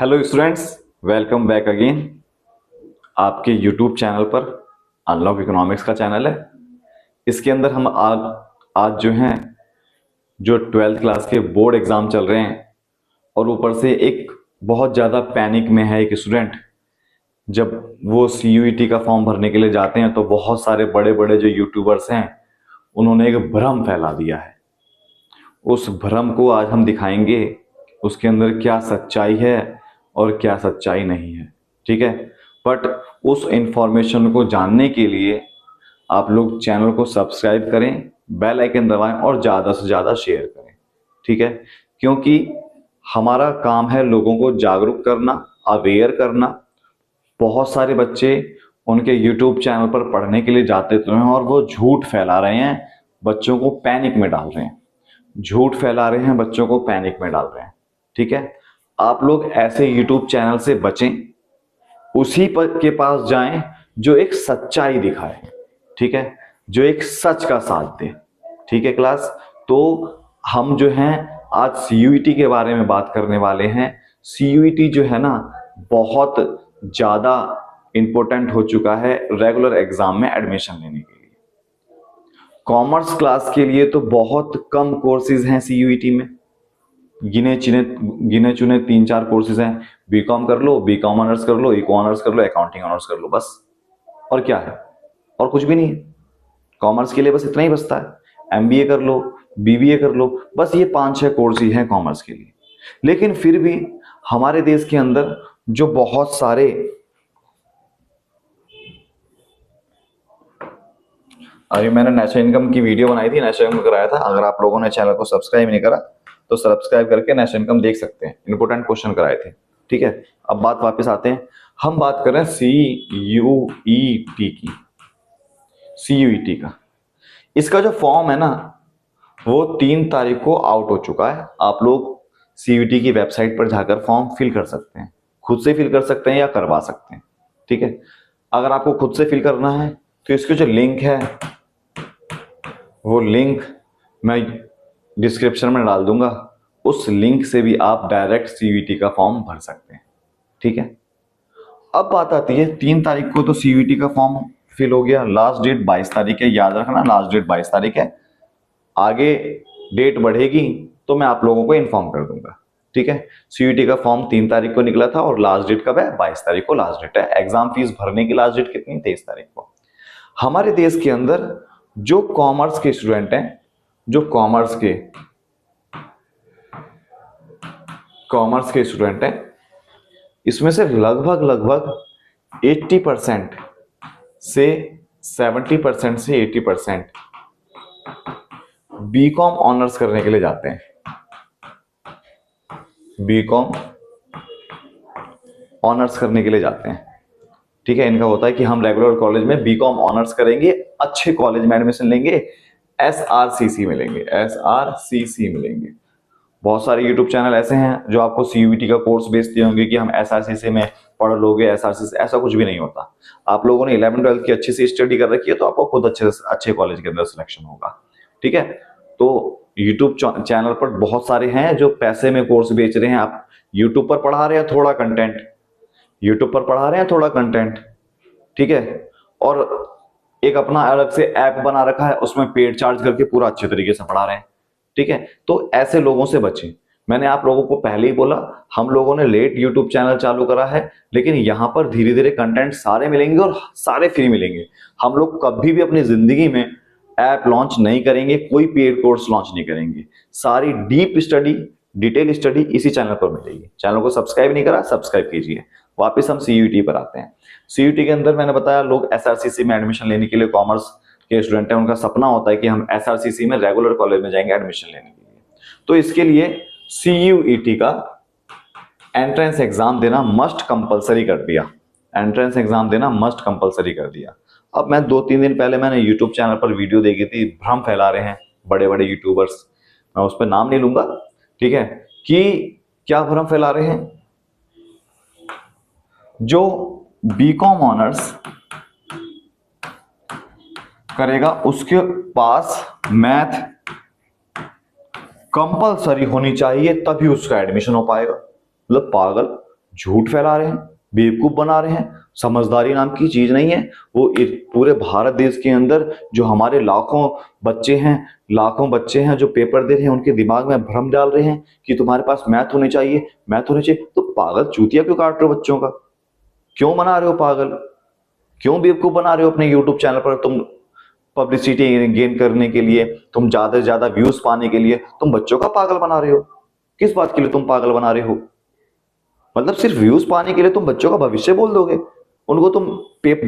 Hello students, welcome back again आपके YouTube channel पर। Unlock economics का चैनल है। इसके अंदर हम आज जो 12th क्लास के बोर्ड एग्जाम चल रहे हैं और ऊपर से एक बहुत ज़्यादा पैनिक में है एक स्टूडेंट। जब वो CUET का फॉर्म भरने के लिए जाते हैं तो बहुत सारे बड़े बड़े जो यूट्यूबर्स हैं उन्होंने एक भ्रम फैला दिया है। उस भ्रम को आज हम दिखाएंगे, उसके अंदर क्या सच्चाई है और क्या सच्चाई नहीं है। ठीक है, बट उस इंफॉर्मेशन को जानने के लिए आप लोग चैनल को सब्सक्राइब करें, बेल आइकन दबाएं और ज़्यादा से ज़्यादा शेयर करें। ठीक है, क्योंकि हमारा काम है लोगों को जागरूक करना, अवेयर करना। बहुत सारे बच्चे उनके यूट्यूब चैनल पर पढ़ने के लिए जाते तो हैं और वो झूठ फैला रहे हैं, बच्चों को पैनिक में डाल रहे हैं। झूठ फैला रहे हैं, बच्चों को पैनिक में डाल रहे हैं। ठीक है, आप लोग ऐसे यूट्यूब चैनल से बचें, उसी पर के पास जाएं जो एक सच्चाई दिखाए। ठीक है, जो एक सच का साथ दे। ठीक है क्लास, तो हम जो हैं आज CUET के बारे में बात करने वाले हैं। CUET जो है ना बहुत ज़्यादा इंपॉर्टेंट हो चुका है रेगुलर एग्जाम में एडमिशन लेने के लिए। कॉमर्स क्लास के लिए तो बहुत कम कोर्सेज हैं CUET में, गिने चुने 3-4 कोर्सेज हैं। बीकॉम कर लो, बीकॉम ऑनर्स कर लो, इको ऑनर्स कर लो, अकाउंटिंग ऑनर्स कर लो, बस। और क्या है? और कुछ भी नहीं है। कॉमर्स के लिए बस इतना ही बचता है। MBA कर लो, BBA कर लो, बस ये 5-6 कोर्स ही हैं कॉमर्स के लिए। लेकिन फिर भी हमारे देश के अंदर जो बहुत सारे अभी मैंने नेशनल इनकम की वीडियो बनाई थी, नेशनल इनकम कराया था। अगर आप लोगों ने चैनल को सब्सक्राइब नहीं करा तो सब्सक्राइब करके नेशनल इनकम देख सकते हैं। इंपोर्टेंट क्वेश्चन कराए थे। ठीक है, अब बात वापस आते हैं। हम बात कर रहे हैं CUET की। CUET का इसका जो फॉर्म है ना वो 3 तारीख को आउट हो चुका है। आप लोग CUET की वेबसाइट पर जाकर फॉर्म फिल कर सकते हैं, खुद से फिल कर सकते हैं या करवा सकते हैं। ठीक है, अगर आपको खुद से फिल करना है तो इसके जो लिंक है वो लिंक मैं डिस्क्रिप्शन में डाल दूंगा। उस लिंक से भी आप डायरेक्ट CUET का फॉर्म भर सकते हैं। ठीक है, अब बात आती है 3 तारीख को तो CUET का फॉर्म फिल हो गया। लास्ट डेट 22 तारीख है, याद रखना लास्ट डेट 22 तारीख है। आगे डेट बढ़ेगी तो मैं आप लोगों को इन्फॉर्म कर दूंगा। ठीक है, CUET का फॉर्म 3 तारीख को निकला था और लास्ट डेट कब है? 22 तारीख को लास्ट डेट है। एग्जाम फीस भरने की लास्ट डेट कितनी? 23 तारीख को। हमारे देश के अंदर जो कॉमर्स के स्टूडेंट हैं, जो कॉमर्स के स्टूडेंट हैं, इसमें से लगभग 80% से 70% से 80% बीकॉम ऑनर्स करने के लिए जाते हैं। बीकॉम ऑनर्स करने के लिए जाते हैं। ठीक है, इनका होता है कि हम रेगुलर कॉलेज में बीकॉम ऑनर्स करेंगे, अच्छे कॉलेज में एडमिशन लेंगे, SRCC मिलेंगे, SRCC मिलेंगे। बहुत सारे यूट्यूब चैनल ऐसे हैं जो आपको CUET का कोर्स बेचते होंगे कि हम SRCC में पढ़ लोगे, SRCC। ऐसा कुछ भी नहीं होता। आप लोगों ने 11th-12th की अच्छी से स्टडी कर रखी है तो आपको खुद अच्छे कॉलेज के अंदर सिलेक्शन होगा। ठीक है, तो यूट्यूब चैनल पर बहुत सारे हैं जो पैसे में कोर्स बेच रहे हैं। आप यूट्यूब पर पढ़ा रहे हैं थोड़ा कंटेंट, ठीक है, और एक अपना अलग से ऐप बना रखा है, उसमें पेड चार्ज करके पूरा अच्छे तरीके से पढ़ा रहे हैं। ठीक है, तो ऐसे लोगों से बचें। मैंने आप लोगों को पहले ही बोला, हम लोगों ने लेट यूट्यूब चैनल चालू करा है, लेकिन यहां पर धीरे धीरे कंटेंट सारे मिलेंगे और सारे फ्री मिलेंगे। हम लोग कभी भी अपनी जिंदगी में ऐप लॉन्च नहीं करेंगे, कोई पेड कोर्स लॉन्च नहीं करेंगे। सारी डीप स्टडी, डिटेल स्टडी इसी चैनल पर मिलेगी। चैनल को सब्सक्राइब नहीं करा, सब्सक्राइब कीजिए। वापस हम CUET पर आते हैं। CUET के अंदर मैंने बताया लोग SRCC में एडमिशन लेने के लिए, कॉमर्स के स्टूडेंट हैं, उनका सपना होता है कि हम SRCC में रेगुलर कॉलेज में जाएंगे एडमिशन लेने के लिए। तो इसके लिए CUET का एंट्रेंस एग्जाम देना मस्ट कंपलसरी कर दिया। एंट्रेंस एग्जाम देना मस्ट कंपलसरी कर दिया। अब मैं 2-3 दिन पहले मैंने यूट्यूब चैनल पर वीडियो देखी थी, भ्रम फैला रहे हैं बड़े बड़े यूट्यूबर्स, मैं उस पर नाम नहीं लूंगा। ठीक है, कि क्या भ्रम फैला रहे हैं? जो बीकॉम ऑनर्स करेगा उसके पास मैथ कंपलसरी होनी चाहिए, तभी उसका एडमिशन हो पाएगा। मतलब पागल, झूठ फैला रहे हैं, बेवकूफ बना रहे हैं। समझदारी नाम की चीज नहीं है। वो पूरे भारत देश के अंदर जो हमारे लाखों बच्चे हैं जो पेपर दे रहे हैं, उनके दिमाग में भ्रम डाल रहे हैं कि तुम्हारे पास मैथ होनी चाहिए, मैथ होनी चाहिए। तो पागल चूतिया क्यों काट रहे हो बच्चों का? क्यों बना रहे हो पागल? क्यों बेवकूफ बना रहे हो अपने यूट्यूब चैनल पर? तुम पब्लिसिटी गेन करने के लिए, तुम ज्यादा से ज्यादा व्यूज पाने के लिए तुम बच्चों का पागल बना रहे हो। किस बात के लिए तुम पागल बना रहे हो? मतलब सिर्फ व्यूज पाने के लिए तुम बच्चों का भविष्य बोल दोगे? उनको तुम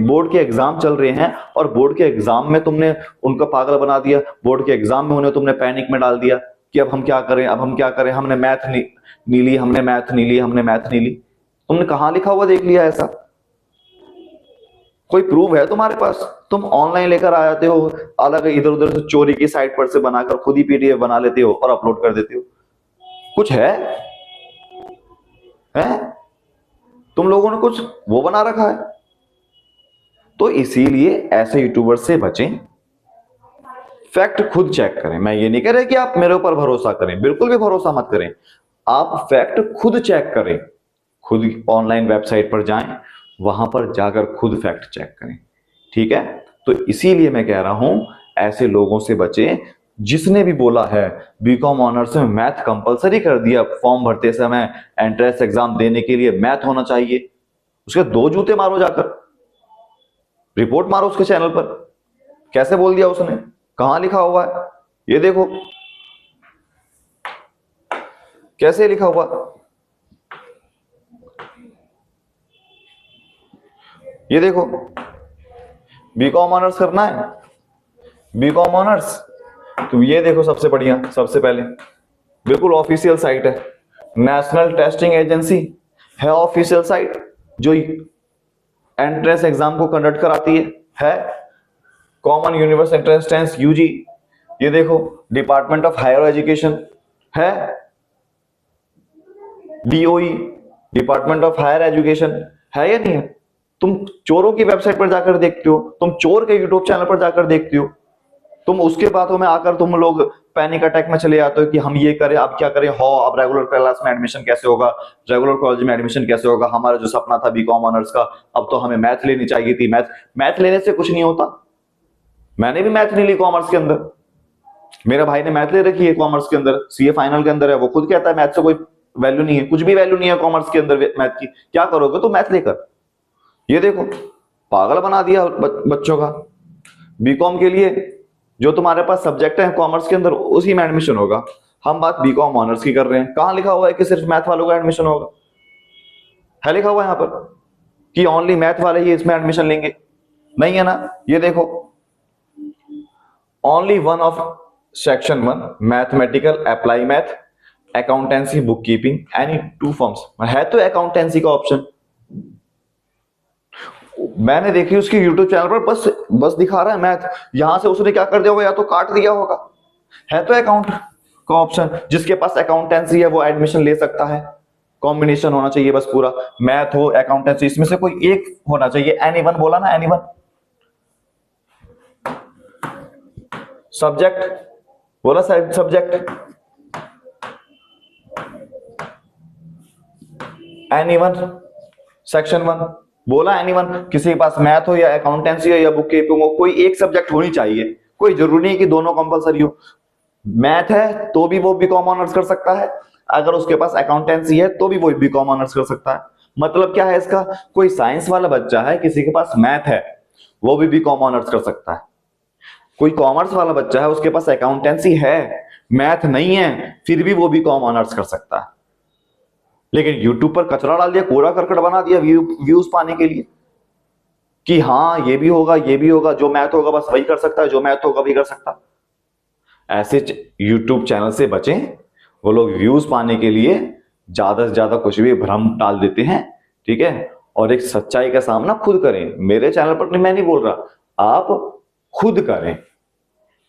बोर्ड के एग्जाम चल रहे हैं और बोर्ड के एग्जाम में तुमने उनका पागल बना दिया। बोर्ड के एग्जाम में उन्हें तुमने पैनिक में डाल दिया कि अब हम क्या करें, अब हम क्या करें, हमने मैथ नहीं ली, हमने मैथ नहीं ली, हमने मैथ नहीं ली। तुमने कहां लिखा हुआ देख लिया ऐसा? कोई प्रूफ है तुम्हारे पास? तुम ऑनलाइन लेकर आ जाते हो, अलग इधर उधर से चोरी की साइट पर से बनाकर खुद ही पीडीएफ बना लेते हो और अपलोड कर देते हो। कुछ है? तुम लोगों ने कुछ वो बना रखा है। तो इसीलिए ऐसे यूट्यूबर से बचें, फैक्ट खुद चेक करें। मैं ये नहीं कह रहा कि आप मेरे ऊपर भरोसा करें, बिल्कुल भी भरोसा मत करें। आप फैक्ट खुद चेक करें, खुद ऑनलाइन वेबसाइट पर जाएं, वहां पर जाकर खुद फैक्ट चेक करें, ठीक है? तो इसीलिए मैं कह रहा हूं ऐसे लोगों से बचें। जिसने भी बोला है बीकॉम ऑनर्स में मैथ कंपलसरी कर दिया, फॉर्म भरते समय एंट्रेंस एग्जाम देने के लिए मैथ होना चाहिए, उसके 2 जूते मारो, जाकर रिपोर्ट मारो उसके चैनल पर। कैसे बोल दिया उसने? कहां लिखा हुआ है? ये देखो कैसे लिखा हुआ, ये देखो। बीकॉम ऑनर्स करना है, बीकॉम ऑनर्स, तो ये देखो सबसे बढ़िया, सबसे पहले बिल्कुल ऑफिशियल साइट है, नेशनल टेस्टिंग एजेंसी है ऑफिशियल साइट जो एंट्रेंस एग्जाम को कंडक्ट कराती है Common Universal Entrance Test UG. ये देखो डिपार्टमेंट ऑफ हायर एजुकेशन है, DOE, Department of Higher Education है या नहीं है? तुम चोरों की वेबसाइट पर जाकर देखते हो, तुम चोर के यूट्यूब चैनल पर जाकर देखते हो, तुम उसके बातों में आकर तुम लोग पैनिक अटैक में चले जाते हो कि हम ये करें, अब क्या करें, हो अब रेगुलर क्लास में एडमिशन कैसे होगा, रेगुलर कॉलेज में एडमिशन कैसे होगा, हमारा जो सपना था बीकॉम ऑनर्स का, अब तो हमें मैथ लेनी चाहिए थी। मैथ लेने से कुछ नहीं होता। मैंने भी मैथ नहीं ली कॉमर्स के अंदर, मेरे भाई ने मैथ ले रखी है कॉमर्स के अंदर, सीए फाइनल के अंदर है, वो खुद कहता है मैथ से कोई वैल्यू नहीं है, कुछ भी वैल्यू नहीं है कॉमर्स के अंदर मैथ की। क्या करोगे तो मैथ लेकर? ये देखो पागल बना दिया बच्चों का। बीकॉम के लिए जो तुम्हारे पास सब्जेक्ट है कॉमर्स के अंदर उसी में एडमिशन होगा। हम बात बीकॉम ऑनर्स की कर रहे हैं, कहां लिखा हुआ है कि सिर्फ मैथ वालों का एडमिशन होगा? है लिखा हुआ है यहां पर कि ओनली मैथ वाले ही इसमें एडमिशन लेंगे? नहीं है ना। ये देखो only one of section 1 mathematical apply math accountancy book keeping any 2 forms है, तो अकाउंटेंसी का ऑप्शन मैंने देखी उसकी यूट्यूब चैनल पर, बस दिखा रहा है मैथ। यहां से उसने क्या कर दिया होगा, या तो काट दिया होगा। है तो अकाउंट का ऑप्शन, जिसके पास अकाउंटेंसी है वो एडमिशन ले सकता है। कॉम्बिनेशन होना चाहिए बस पूरा, मैथ हो अकाउंटेंसी, इसमें से कोई एक होना चाहिए। एनीवन बोला ना, एनीवन। सब्जेक्ट बोला, सब्जेक्ट एनीवन, सेक्शन 1 बोला एनीवन। किसी के पास मैथ हो या अकाउंटेंसी हो या बुक कीपिंग हो, कोई एक सब्जेक्ट होनी चाहिए। कोई जरूरी नहीं कि दोनों कंपलसरी हो। मैथ है तो भी वो बीकॉम ऑनर्स कर सकता है, अगर उसके पास अकाउंटेंसी है तो भी वो बीकॉम ऑनर्स कर सकता है। मतलब क्या है इसका? कोई साइंस वाला बच्चा है, किसी के पास मैथ है, वो भी बीकॉम ऑनर्स कर सकता है। कोई कॉमर्स वाला बच्चा है, उसके पास अकाउंटेंसी है, मैथ नहीं है, फिर भी वो बीकॉम ऑनर्स कर सकता है। लेकिन यूट्यूब पर कचरा डाल दिया, कूड़ा करकट बना दिया व्यूज पाने के लिए कि हाँ ये भी होगा, ये भी होगा, जो मैथ होगा बस वही कर सकता है, जो मैथ होगा वही कर सकता है। ऐसे यूट्यूब चैनल से बचें, वो लोग व्यूज पाने के लिए ज्यादा से ज्यादा कुछ भी भ्रम डाल देते हैं, ठीक है? और एक सच्चाई का सामना खुद करें। मेरे चैनल पर मैं नहीं बोल रहा, आप खुद करें,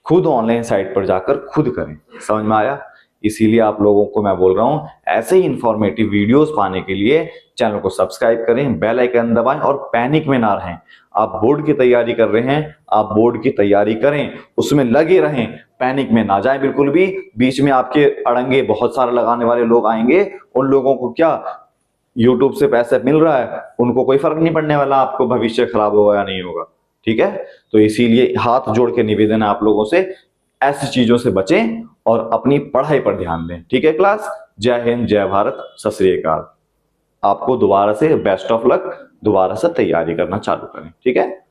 खुद ऑनलाइन साइट पर जाकर खुद करें। समझ में आया? इसीलिए आप लोगों को मैं बोल रहा हूं, ऐसे ही इंफॉर्मेटिव वीडियोस पाने के लिए चैनल को सब्सक्राइब करें, बेल आइकन दबाएं और पैनिक में ना रहें। आप बोर्ड की तैयारी कर रहे हैं, आप बोर्ड की तैयारी करें, उसमें लगे रहें, पैनिक में ना जाएं बिल्कुल भी। बीच में आपके अड़ंगे बहुत सारे लगाने वाले लोग आएंगे, उन लोगों को क्या यूट्यूब से पैसे मिल रहा है, उनको कोई फर्क नहीं पड़ने वाला आपको भविष्य खराब होगा या नहीं होगा। ठीक है, तो इसीलिए हाथ जोड़ के निवेदन है आप लोगों से, ऐसी चीजों से बचें और अपनी पढ़ाई पर ध्यान दें। ठीक है क्लास, जय हिंद, जय भारत, सत श्री अकाल। आपको दोबारा से बेस्ट ऑफ लक, दोबारा से तैयारी करना चालू करें। ठीक है।